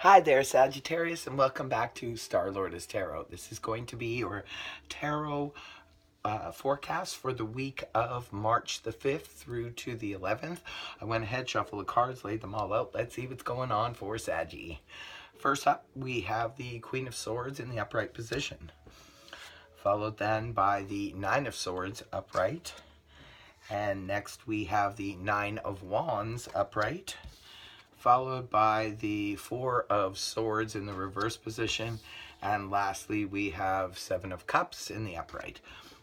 Hi there, Sagittarius, and welcome back to Star-Lord Tarot. This is going to be your tarot forecast for the week of March the 5th through to the 11th. I went ahead, shuffled the cards, laid them all out. Let's see what's going on for Saggy. First up, we have the Queen of Swords in the upright position, followed then by the Nine of Swords upright, and next we have the Nine of Wands upright, followed by the Four of Swords in the reverse position, and lastly we have Seven of Cups in the upright.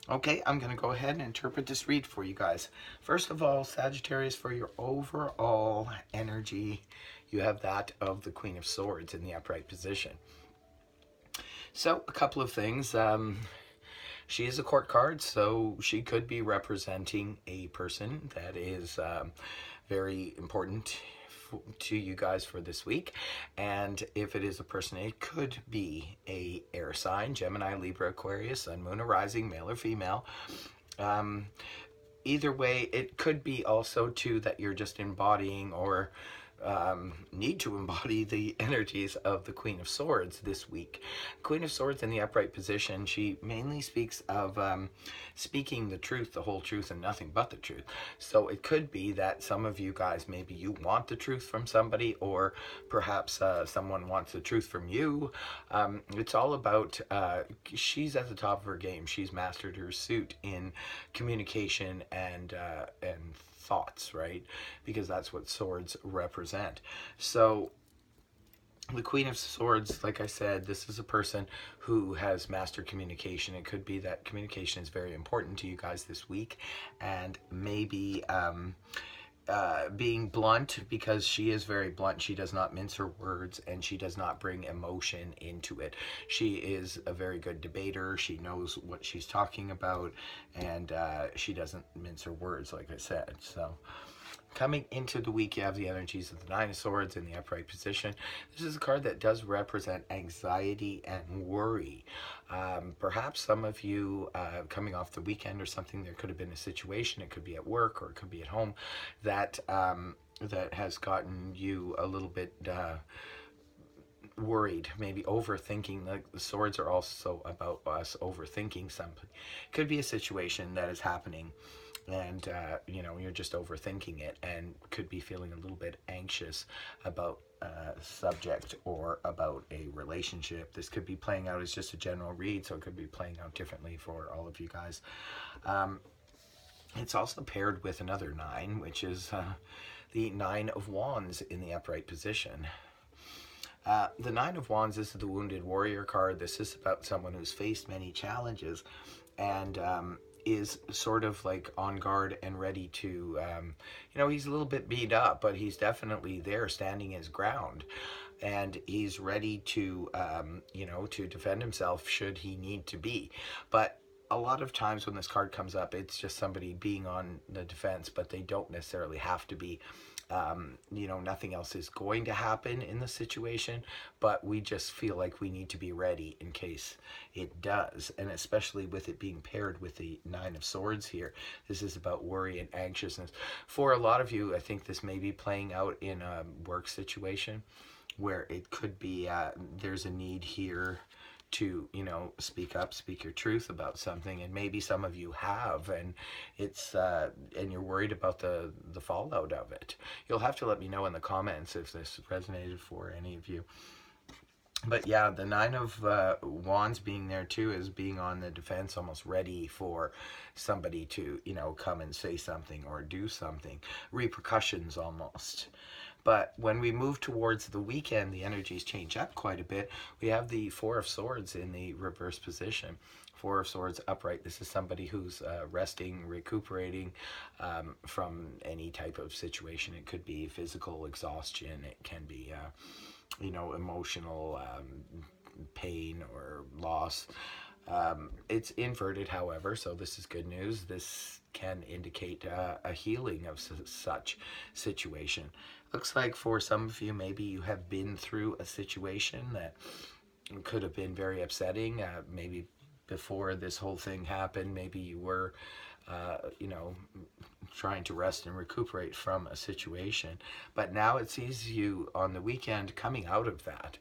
Okay, I'm going to go ahead and interpret this read for you guys. First of all, Sagittarius, for your overall energy, you have that of the Queen of Swords in the upright position. So, a couple of things. She is a court card, so she could be representing a person that is very important to you guys for this week. And if it is a person, it could be a air sign: Gemini, Libra, Aquarius, Sun, Moon, or Rising, male or female. Either way, it could be also too that you're just embodying or need to embody the energies of the Queen of Swords this week. Queen of Swords in the upright position, she mainly speaks of speaking the truth, the whole truth, and nothing but the truth. So it could be that some of you guys, maybe you want the truth from somebody, or perhaps someone wants the truth from you. It's all about, she's at the top of her game. She's mastered her suit in communication and thoughts, right? Because that's what swords represent. So the Queen of Swords, like I said, this is a person who has mastered communication. It could be that communication is very important to you guys this week, and maybe being blunt, because she is very blunt. She does not mince her words, and she does not bring emotion into it. She is a very good debater. She knows what she's talking about, and she doesn't mince her words, like I said. So coming into the week, you have the energies of the Nine of Swords in the upright position. This is a card that does represent anxiety and worry. Perhaps some of you coming off the weekend or something, there could have been a situation, it could be at work or it could be at home, that that has gotten you a little bit worried, maybe overthinking. Like the swords are also about us overthinking something. Could be a situation that is happening, and you know, you're just overthinking it, and could be feeling a little bit anxious about a subject or about a relationship. This could be playing out as just a general read, so it could be playing out differently for all of you guys. It's also paired with another nine, which is the Nine of Wands in the upright position. The Nine of Wands, this is the Wounded Warrior card. This is about someone who's faced many challenges and is sort of like on guard and ready to, you know, he's a little bit beat up, but he's definitely there standing his ground. And he's ready to, you know, to defend himself should he need to be. But a lot of times when this card comes up, it's just somebody being on the defense, but they don't necessarily have to be. You know, nothing else is going to happen in the situation, but we just feel like we need to be ready in case it does. And especially with it being paired with the Nine of Swords here, this is about worry and anxiousness. For a lot of you, I think this may be playing out in a work situation where it could be there's a need here to, you know, speak up, speak your truth about something, and maybe some of you have, and it's and you're worried about the fallout of it. You'll have to let me know in the comments if this resonated for any of you. But yeah, the Nine of Wands being there too is being on the defense, almost ready for somebody to, you know, come and say something or do something. Repercussions almost. But when we move towards the weekend, the energies change up quite a bit. We have the Four of Swords in the reverse position. Four of Swords upright. This is somebody who's resting, recuperating from any type of situation. It could be physical exhaustion. It can be, you know, emotional pain or loss. It's inverted, however, so this is good news. This can indicate a healing of such situation. Looks like for some of you, maybe you have been through a situation that could have been very upsetting. Maybe before this whole thing happened, maybe you were you know, trying to rest and recuperate from a situation. But now it sees you on the weekend coming out of that.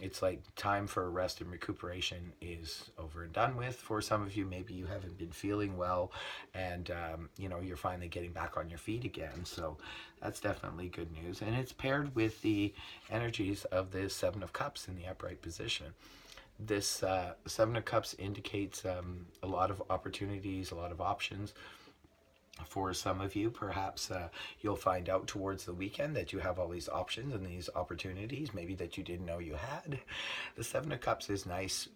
It's like time for rest and recuperation is over and done with. For some of you, maybe you haven't been feeling well, and you know, you're finally getting back on your feet again. So that's definitely good news. And it's paired with the energies of the Seven of Cups in the upright position. This Seven of Cups indicates a lot of opportunities, a lot of options. For some of you, perhaps you'll find out towards the weekend that you have all these options and these opportunities, maybe that you didn't know you had. The Seven of Cups is nice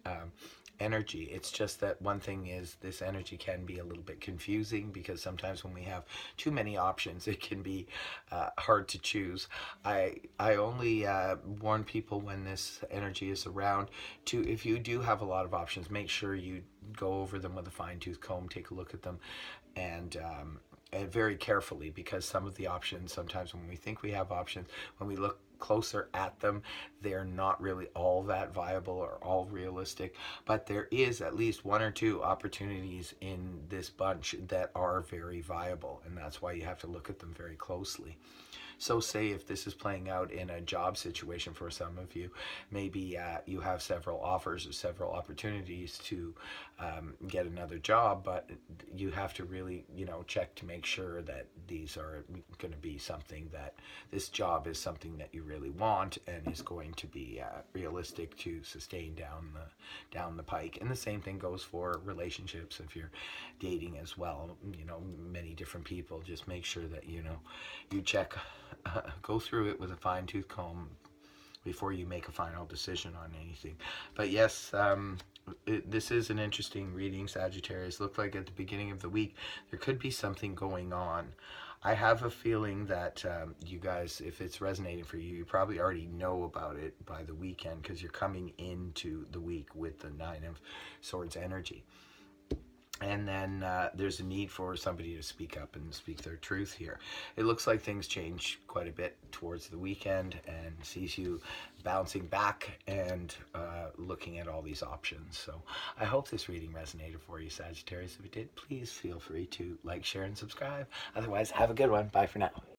energy. It's just that one thing is this energy can be a little bit confusing, because sometimes when we have too many options, it can be hard to choose. I only warn people when this energy is around to, if you do have a lot of options, make sure you go over them with a fine-tooth comb, take a look at them, and very carefully, because some of the options, sometimes when we think we have options, when we look closer at them, they're not really all that viable or all realistic. But there is at least one or two opportunities in this bunch that are very viable, and that's why you have to look at them very closely. So say if this is playing out in a job situation for some of you, maybe you have several offers or several opportunities to get another job, but you have to really, you know, check to make sure that these are going to be something that, this job is something that you really want and is going to be realistic to sustain down the pike. And the same thing goes for relationships. If you're dating as well, you know, many different people, just make sure that, you know, you check, go through it with a fine-tooth comb before you make a final decision on anything. But yes, this is an interesting reading, Sagittarius. Looked like at the beginning of the week there could be something going on. I have a feeling that you guys, if it's resonating for you, you probably already know about it by the weekend, because you're coming into the week with the Nine of Swords energy. And then there's a need for somebody to speak up and speak their truth here. It looks like things change quite a bit towards the weekend, and sees you bouncing back and looking at all these options. So I hope this reading resonated for you, Sagittarius. If it did, please feel free to like, share, and subscribe. Otherwise, have a good one. Bye for now.